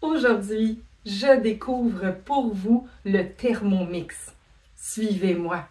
Aujourd'hui, je découvre pour vous le Thermomix. Suivez-moi.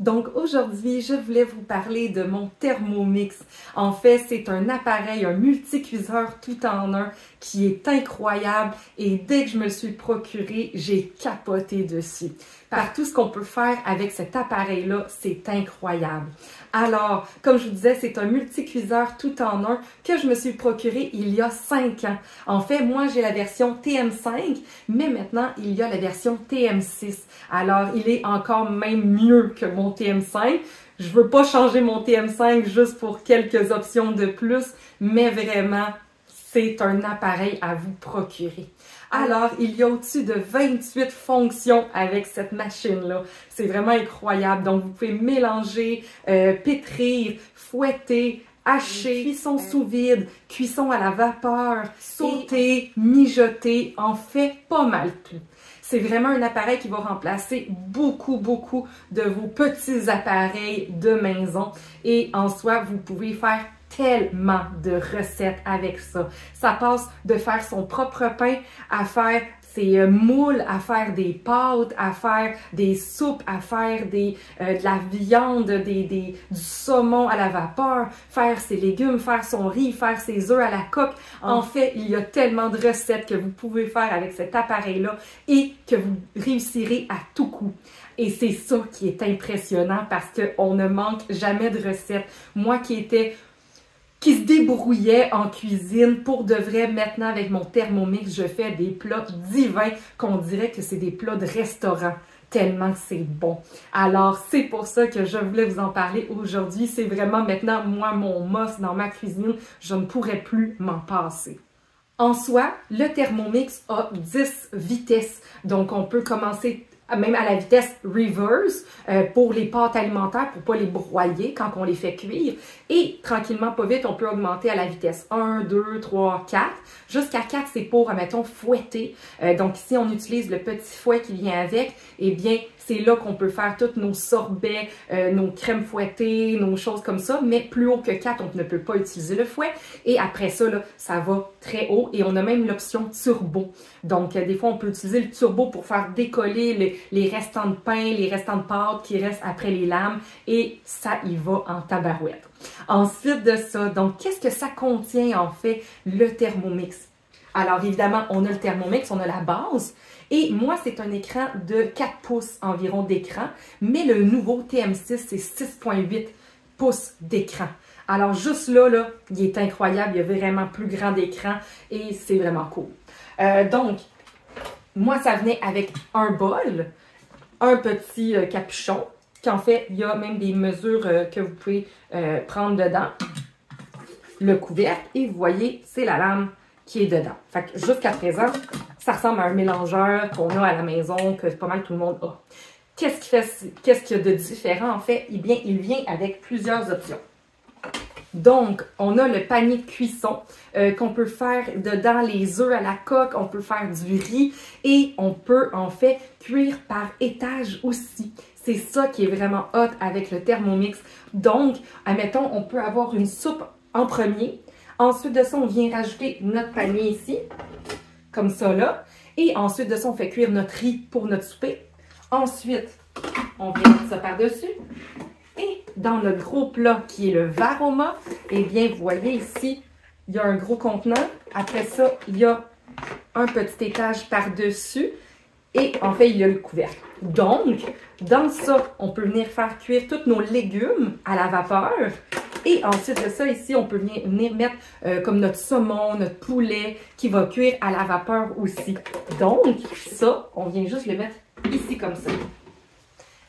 Donc aujourd'hui, je voulais vous parler de mon Thermomix. En fait, c'est un appareil, un multicuiseur tout en un qui est incroyable et dès que je me le suis procuré, j'ai capoté dessus. Par tout ce qu'on peut faire avec cet appareil-là, c'est incroyable. Alors, comme je vous disais, c'est un multicuiseur tout en un que je me suis procuré il y a 5 ans. En fait, moi, j'ai la version TM5, mais maintenant, il y a la version TM6. Alors, il est encore même mieux que mon TM5. Je veux pas changer mon TM5 juste pour quelques options de plus, mais vraiment, c'est un appareil à vous procurer. Alors, il y a au-dessus de 28 fonctions avec cette machine-là. C'est vraiment incroyable. Donc, vous pouvez mélanger, pétrir, fouetter, hacher, cuisson sous vide, cuisson à la vapeur, sauter, mijoter, en fait, pas mal tout. C'est vraiment un appareil qui va remplacer beaucoup de vos petits appareils de maison. Et en soi, vous pouvez faire tellement de recettes avec ça. Ça passe de faire son propre pain à faire c'est moule, à faire des pâtes, à faire des soupes, à faire de la viande, du saumon à la vapeur, faire ses légumes, faire son riz, faire ses œufs à la coque. En fait, il y a tellement de recettes que vous pouvez faire avec cet appareil-là et que vous réussirez à tout coup. Et c'est ça qui est impressionnant parce qu'on ne manque jamais de recettes. Moi qui se débrouillait en cuisine, pour de vrai, maintenant avec mon Thermomix, je fais des plats divins qu'on dirait que c'est des plats de restaurant, tellement que c'est bon. Alors, c'est pour ça que je voulais vous en parler aujourd'hui. C'est vraiment maintenant, moi, mon must dans ma cuisine. Je ne pourrais plus m'en passer. En soi, le Thermomix a 10 vitesses, donc on peut commencer même à la vitesse reverse pour les pâtes alimentaires, pour pas les broyer quand on les fait cuire. Et tranquillement, pas vite, on peut augmenter à la vitesse 1, 2, 3, 4. Jusqu'à 4, c'est pour, admettons, fouetter. Donc ici, on utilise le petit fouet qui vient avec. Eh bien, c'est là qu'on peut faire tous nos sorbets, nos crèmes fouettées, nos choses comme ça. Mais plus haut que 4, on ne peut pas utiliser le fouet. Et après ça, là, ça va très haut. Et on a même l'option turbo. Donc, des fois, on peut utiliser le turbo pour faire décoller les restants de pain, les restants de pâte qui restent après les lames. Et ça y va en tabarouette. Ensuite de ça, donc, qu'est-ce que ça contient, en fait, le Thermomix? Alors, évidemment, on a le Thermomix, on a la base. Et moi, c'est un écran de 4 pouces environ d'écran. Mais le nouveau TM6, c'est 6,8 pouces d'écran. Alors, juste là, il est incroyable. Il y a vraiment plus grand d'écran et c'est vraiment cool. Donc, moi, ça venait avec un bol, un petit capuchon, qu'en fait, il y a même des mesures que vous pouvez prendre dedans. Le couvercle, et vous voyez, c'est la lame qui est dedans. Fait que jusqu'à présent, ça ressemble à un mélangeur qu'on a à la maison, que pas mal tout le monde a. Qu'est-ce qu'il y a de différent, en fait? Eh bien, il vient avec plusieurs options. Donc, on a le panier de cuisson qu'on peut faire dedans les œufs à la coque, on peut faire du riz et on peut en fait cuire par étage aussi. C'est ça qui est vraiment hot avec le Thermomix. Donc, admettons, on peut avoir une soupe en premier. Ensuite de ça, on vient rajouter notre panier ici, comme ça là. Et ensuite de ça, on fait cuire notre riz pour notre souper. Ensuite, on vient mettre ça par-dessus. Et dans le gros plat qui est le Varoma, eh bien, vous voyez ici, il y a un gros contenant. Après ça, il y a un petit étage par-dessus. Et en fait, il y a le couvercle. Donc, dans ça, on peut venir faire cuire tous nos légumes à la vapeur. Et ensuite de ça, ici, on peut venir mettre comme notre saumon, notre poulet qui va cuire à la vapeur aussi. Donc, ça, on vient juste le mettre ici comme ça.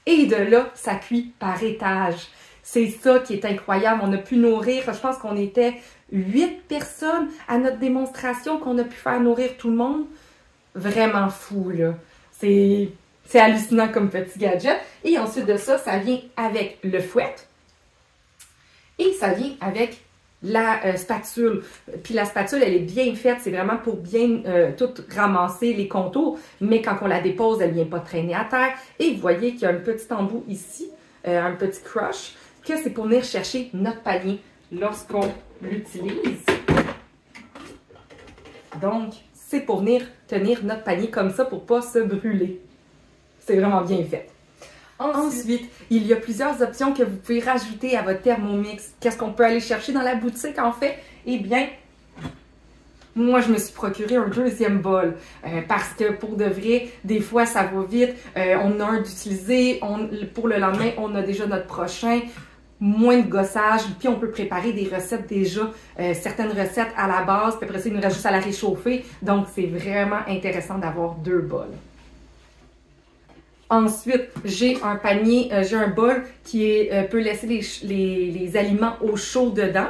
Et de là, ça cuit par étage. C'est ça qui est incroyable. On a pu nourrir, je pense qu'on était 8 personnes à notre démonstration, qu'on a pu faire nourrir tout le monde. Vraiment fou, là. C'est hallucinant comme petit gadget. Et ensuite de ça, ça vient avec le fouet. Et ça vient avec la spatule. Puis la spatule, elle est bien faite. C'est vraiment pour bien tout ramasser les contours. Mais quand on la dépose, elle ne vient pas traîner à terre. Et vous voyez qu'il y a un petit embout ici, un petit crush, que c'est pour venir chercher notre panier lorsqu'on l'utilise. Donc, c'est pour venir tenir notre panier comme ça pour ne pas se brûler. C'est vraiment bien fait. Ensuite, il y a plusieurs options que vous pouvez rajouter à votre Thermomix. Qu'est-ce qu'on peut aller chercher dans la boutique en fait? Eh bien, moi je me suis procuré un deuxième bol parce que pour de vrai, des fois ça va vite. On a un d'utilisé, pour le lendemain, on a déjà notre prochain. Moins de gossage, puis on peut préparer des recettes déjà, certaines recettes à la base, puis après ça, il nous reste juste à la réchauffer. Donc, c'est vraiment intéressant d'avoir deux bols. Ensuite, j'ai un panier, j'ai un bol qui peut laisser les aliments au chaud dedans.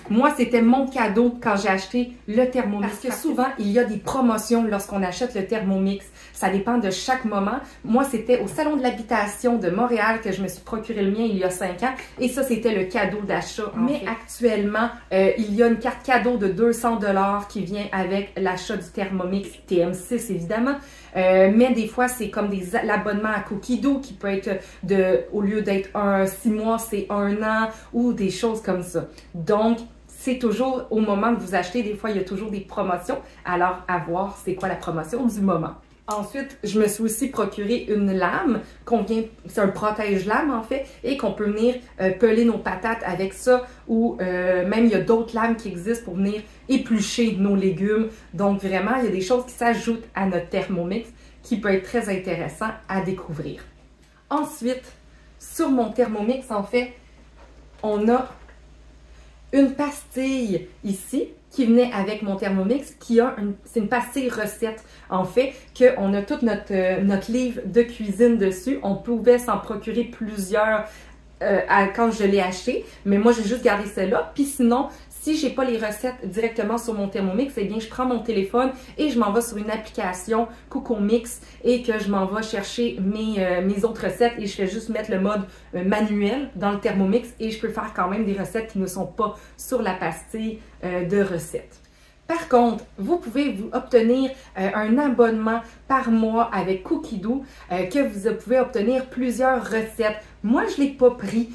Moi, c'était mon cadeau quand j'ai acheté le Thermomix. Parce que souvent, il y a des promotions lorsqu'on achète le Thermomix. Ça dépend de chaque moment. Moi, c'était au Salon de l'habitation de Montréal que je me suis procuré le mien il y a 5 ans. Et ça, c'était le cadeau d'achat. Mais actuellement, il y a une carte cadeau de 200 $ qui vient avec l'achat du Thermomix TM6, évidemment. Mais des fois, c'est comme l'abonnement à Cookido qui peut être au lieu d'être 6 mois, c'est 1 an ou des choses comme ça. Donc, c'est toujours au moment que vous achetez, des fois il y a toujours des promotions, alors à voir c'est quoi la promotion du moment. Ensuite, je me suis aussi procuré une lame, c'est un protège-lame en fait, et qu'on peut venir peler nos patates avec ça, ou même il y a d'autres lames qui existent pour venir éplucher nos légumes. Donc vraiment, il y a des choses qui s'ajoutent à notre Thermomix qui peut être très intéressant à découvrir. Ensuite, sur mon Thermomix, en fait, on a une pastille ici qui venait avec mon Thermomix, c'est une pastille recette, en fait, qu'on a tout notre livre de cuisine dessus. On pouvait s'en procurer plusieurs quand je l'ai acheté, mais moi, j'ai juste gardé celle-là. Puis sinon, si j'ai pas les recettes directement sur mon Thermomix, eh bien, je prends mon téléphone et je m'en vais sur une application CooKoMix et que je m'en vais chercher mes autres recettes et je fais juste mettre le mode manuel dans le Thermomix et je peux faire quand même des recettes qui ne sont pas sur la pastille de recettes. Par contre, vous pouvez obtenir un abonnement par mois avec Cookidoo que vous pouvez obtenir plusieurs recettes. Moi, je ne l'ai pas pris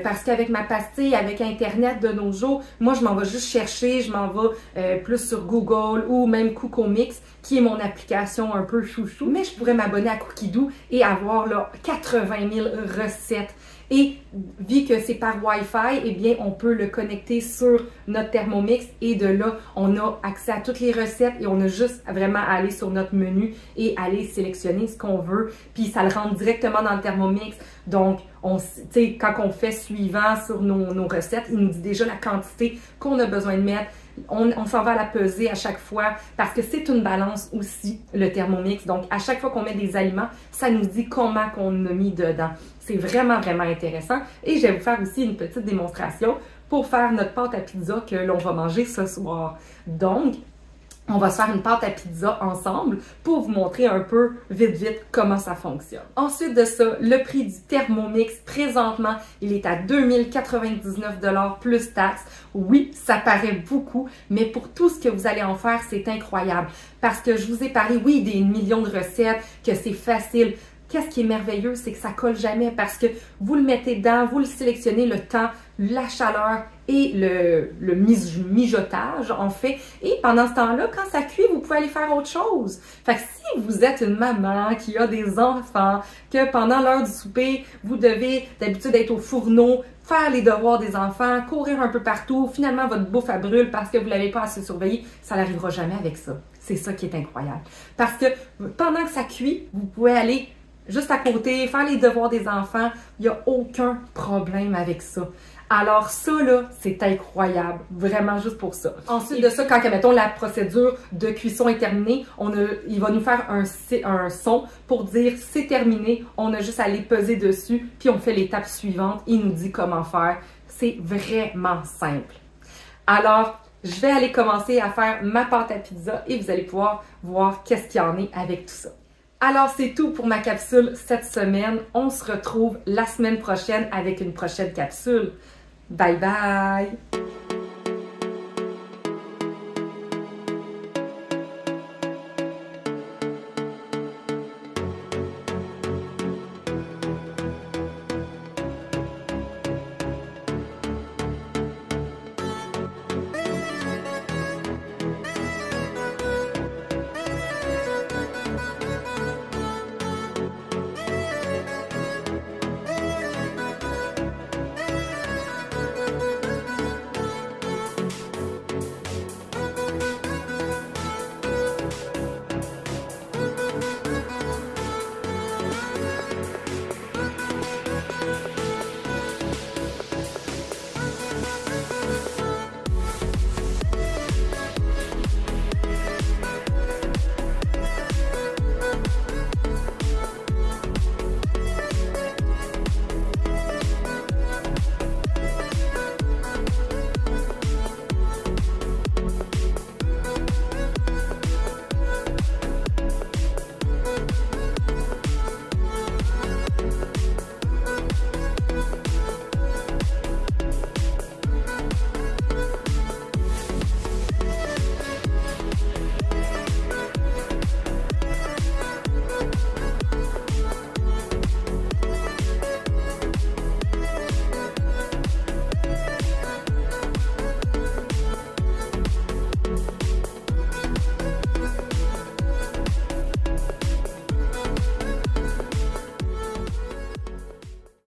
parce qu'avec ma pastille, avec Internet de nos jours, moi, je m'en vais juste chercher, je m'en vais plus sur Google ou même CooKoMix, qui est mon application un peu chouchou. Mais je pourrais m'abonner à Cookidoo et avoir là 80 000 recettes. Et vu que c'est par Wi-Fi, eh bien, on peut le connecter sur notre Thermomix et de là, on a accès à toutes les recettes et on a juste vraiment à aller sur notre menu et aller sélectionner ce qu'on veut. Puis ça le rentre directement dans le Thermomix. Donc, quand on fait suivant sur nos recettes, il nous dit déjà la quantité qu'on a besoin de mettre. On s'en va à la peser à chaque fois parce que c'est une balance aussi, le Thermomix. Donc, à chaque fois qu'on met des aliments, ça nous dit comment qu'on a mis dedans. C'est vraiment, vraiment intéressant. Et je vais vous faire aussi une petite démonstration pour faire notre pâte à pizza que l'on va manger ce soir. Donc, on va se faire une pâte à pizza ensemble pour vous montrer un peu vite comment ça fonctionne. Ensuite de ça, le prix du Thermomix présentement, il est à 2099 $ plus taxes. Oui, ça paraît beaucoup, mais pour tout ce que vous allez en faire, c'est incroyable. Parce que je vous ai parlé, oui, des millions de recettes, que c'est facile. Qu'est-ce qui est merveilleux, c'est que ça colle jamais parce que vous le mettez dedans, vous le sélectionnez, le temps, la chaleur et le mijotage, en fait. Et pendant ce temps-là, quand ça cuit, vous pouvez aller faire autre chose. Fait que si vous êtes une maman qui a des enfants, que pendant l'heure du souper, vous devez d'habitude être au fourneau, faire les devoirs des enfants, courir un peu partout, finalement votre bouffe à brûle parce que vous l'avez pas assez surveillé, ça n'arrivera jamais avec ça. C'est ça qui est incroyable. Parce que pendant que ça cuit, vous pouvez aller juste à côté, faire les devoirs des enfants, il n'y a aucun problème avec ça. Alors ça, là, c'est incroyable, vraiment juste pour ça. Ensuite de ça, quand, mettons, la procédure de cuisson est terminée, il va nous faire un son pour dire « c'est terminé », on a juste à aller peser dessus, puis on fait l'étape suivante, il nous dit comment faire. C'est vraiment simple. Alors, je vais aller commencer à faire ma pâte à pizza et vous allez pouvoir voir qu'est-ce qu'il y en est avec tout ça. Alors, c'est tout pour ma capsule cette semaine. On se retrouve la semaine prochaine avec une prochaine capsule. Bye bye!